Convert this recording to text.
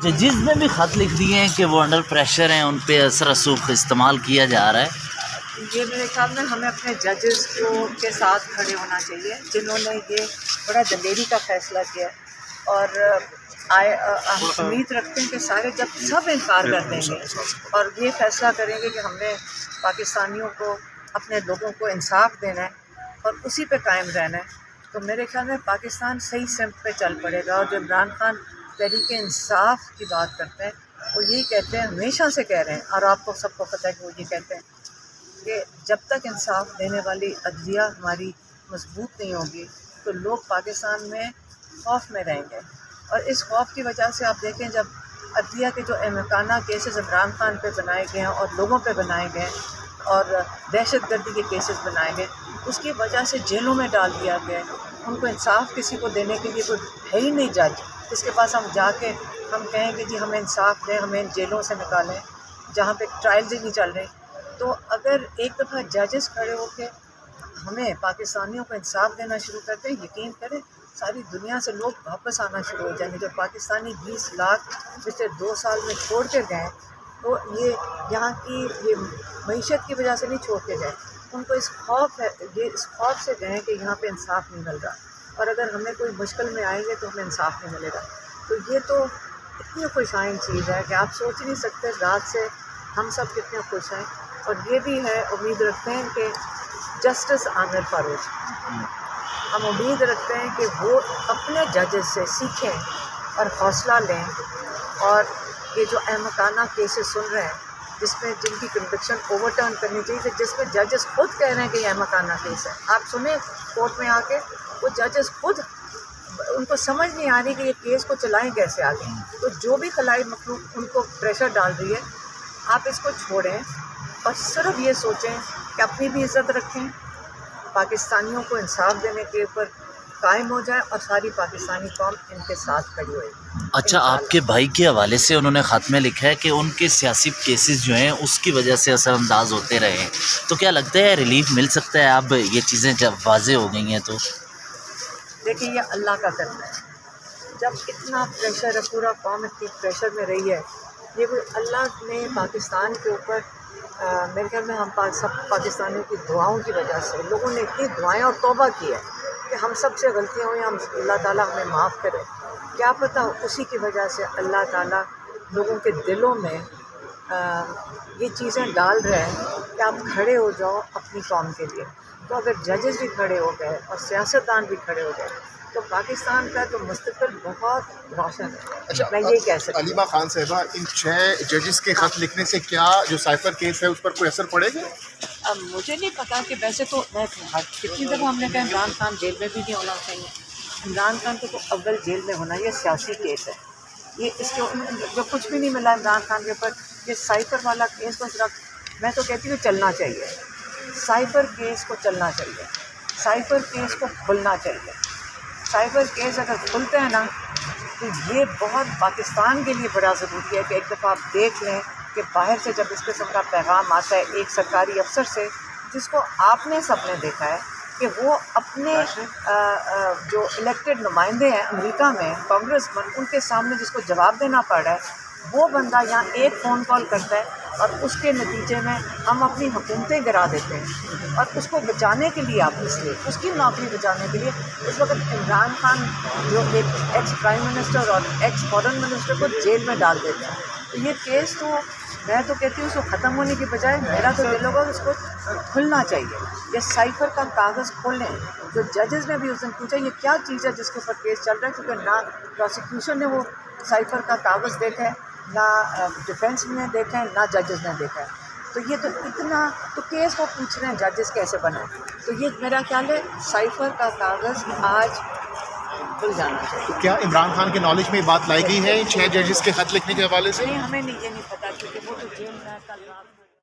ججز نے بھی خط لکھ دیے ہیں کہ وہ انڈر پریشر ہیں، ان پہ اثر رسوخ استعمال کیا جا رہا ہے۔ یہ میرے خیال میں ہمیں اپنے ججز کو کے ساتھ کھڑے ہونا چاہیے جنہوں نے یہ بڑا دلیری کا فیصلہ کیا، اور ہم امید رکھتے ہیں کہ سارے جب سب انکار کر دیں گے اور یہ فیصلہ کریں گے کہ ہم نے پاکستانیوں کو، اپنے لوگوں کو انصاف دینا ہے اور اسی پہ قائم رہنا ہے، تو میرے خیال میں پاکستان صحیح سمت پہ چل پڑے گا۔ اور جو عمران خان تحریک انصاف کی بات کرتے ہیں، وہ یہی کہتے ہیں، ہمیشہ سے کہہ رہے ہیں، اور آپ کو سب کو پتہ ہے کہ وہ یہ کہتے ہیں کہ جب تک انصاف دینے والی عدلیہ ہماری مضبوط نہیں ہوگی تو لوگ پاکستان میں خوف میں رہیں گے۔ اور اس خوف کی وجہ سے آپ دیکھیں، جب عدلیہ کے جو احمقانہ کیسز عمران خان پہ بنائے گئے ہیں اور لوگوں پہ بنائے گئے ہیں اور دہشت گردی کے کیسز بنائے گئے، اس کی وجہ سے جیلوں میں ڈال دیا گیا ہے۔ ان کو انصاف کسی کو دینے کے لیے کوئی ہے ہی نہیں جج جس کے پاس ہم جا کے ہم کہیں کہ جی ہمیں انصاف دیں، ہمیں ان جیلوں سے نکالیں جہاں پہ ٹرائلز ہی نہیں چل رہے۔ تو اگر ایک دفعہ ججز کھڑے ہو کے ہمیں پاکستانیوں کو انصاف دینا شروع کرتے ہیں، یقین کریں ساری دنیا سے لوگ واپس آنا شروع ہو جائیں گے۔ جو پاکستانی 20 لاکھ پچھلے 2 سال میں چھوڑ کے گئے، تو یہ یہاں کی یہ معیشت کی وجہ سے نہیں چھوڑ کے گئے، ان کو اس خوف سے گئے کہ یہاں پہ انصاف نہیں مل رہا، اور اگر ہمیں کوئی مشکل میں آئیں گے تو ہمیں انصاف نہیں ملے گا۔ تو یہ تو اتنی خوش آئند چیز ہے کہ آپ سوچ نہیں سکتے رات سے ہم سب کتنے خوش ہیں۔ اور یہ بھی ہے، امید رکھتے ہیں کہ جسٹس عامر فاروق، ہم امید رکھتے ہیں کہ وہ اپنے ججز سے سیکھیں اور حوصلہ لیں، اور یہ جو احمقانہ کیسز سن رہے ہیں جن کی کنوکشن اوور ٹرن کرنی چاہیے، جس میں ججز خود کہہ رہے ہیں کہ یہ احمقانہ کیس ہے، آپ سنیں کورٹ میں آ کے وہ ججز خود، ان کو سمجھ نہیں آ رہی کہ یہ کیس کو چلائیں کیسے آگے۔ تو جو بھی خلائی مخلوق ان کو پریشر ڈال رہی ہے، آپ اس کو چھوڑیں اور صرف یہ سوچیں کہ اپنی بھی عزت رکھیں، پاکستانیوں کو انصاف دینے کے اوپر قائم ہو جائیں، اور ساری پاکستانی قوم ان کے ساتھ کھڑی ہوئے گی۔ اچھا، آپ کے بھائی کے حوالے سے انہوں نے خط میں لکھا ہے کہ ان کے سیاسی کیسز جو ہیں اس کی وجہ سے اثر انداز ہوتے رہے ہیں، تو کیا لگتا ہے ریلیف مل سکتا ہے اب یہ چیزیں جب واضح ہو گئی ہیں تو؟ دیکھیے، یہ اللہ کا کرنا ہے۔ جب اتنا پریشر ہے، پورا قوم اتنی پریشر میں رہی ہے، یہ کوئی اللہ نے پاکستان کے اوپر میرے خیال میں ہم سب پاکستانیوں کی دعاؤں کی وجہ سے، لوگوں نے اتنی دعائیں اور توبہ کی ہے کہ ہم سب سے غلطیاں ہوئی، ہم اللہ تعالیٰ ہمیں معاف کرے۔ کیا پتہ اسی کی وجہ سے اللہ تعالیٰ لوگوں کے دلوں میں یہ چیزیں ڈال رہے ہیں کہ آپ کھڑے ہو جاؤ اپنی قوم کے لیے۔ تو اگر ججز بھی کھڑے ہو گئے اور سیاستدان بھی کھڑے ہو گئے تو پاکستان کا تو مستقبل بہت روشن ہے۔ اچھا، میں یہی کہہ سکتی ہوں۔ علیمہ خان صاحبہ، ان 6 ججز کے خط لکھنے سے کیا جو سائفر کیس ہے اس پر کوئی اثر پڑے گا؟ اب مجھے نہیں پتا کہ ویسے تو کتنی دفعہ ہم نے کہا عمران خان جیل میں بھی نہیں ہونا چاہیے۔ عمران خان کو تو اول جیل میں ہونا، یہ سیاسی کیس ہے، یہ اس کے جو کچھ بھی نہیں ملا عمران خان کے اوپر۔ یہ سائفر والا کیس بس میں تو کہتی ہوں چلنا چاہیے، سائفر کیس کو چلنا چاہیے، سائفر کیس کو کھلنا چاہیے۔ سائفر کیس اگر کھلتے ہیں نا تو یہ بہت پاکستان کے لیے بڑا ضروری ہے کہ ایک دفعہ آپ دیکھ لیں کہ باہر سے جب اس قسم کا پیغام آتا ہے ایک سرکاری افسر سے، جس کو آپ نے سب نے دیکھا ہے کہ وہ اپنے جو الیکٹڈ نمائندے ہیں امریکہ میں، کانگریس مین، ان کے سامنے جس کو جواب دینا پڑ رہا ہے، وہ بندہ یہاں ایک فون کال کرتا ہے اور اس کے نتیجے میں ہم اپنی حکومتیں گرا دیتے ہیں۔ اور اس کو بچانے کے لیے، آپ اس لیے اس کی نوکری بچانے کے لیے اس وقت عمران خان جو ایک ایکس پرائم منسٹر اور ایکس فارن منسٹر کو جیل میں ڈال دیتے ہیں۔ تو یہ کیس تو میں تو کہتی ہوں اس کو ختم ہونے کی بجائے میرا تو دل ہوگا اس کو کھلنا چاہیے۔ یہ سائفر کا کاغذ کھولیں۔ جو ججز نے بھی اس دن پوچھا یہ کیا چیز ہے جس کے اوپر کیس چل رہا ہے، کیونکہ نہ پروسیکیوشن نے وہ سائفر کا کاغذ دیکھا ہے، نہ ڈیفینس نے دیکھا ہے، نہ ججز نے دیکھا ہے۔ تو یہ تو اتنا تو کیس وہ پوچھ رہے ہیں ججز کیسے بنے۔ تو یہ میرا خیال ہے سائفر کا کاغذ آج کھل جانا چاہیے۔ کیا عمران خان کے نالج میں یہ بات لائی گئی ہے ان 6 ججز کے خط لکھنے کے حوالے سے؟ نہیں، ہمیں نہیں، یہ نہیں پتا کیونکہ وہ تو جیل میں کل رات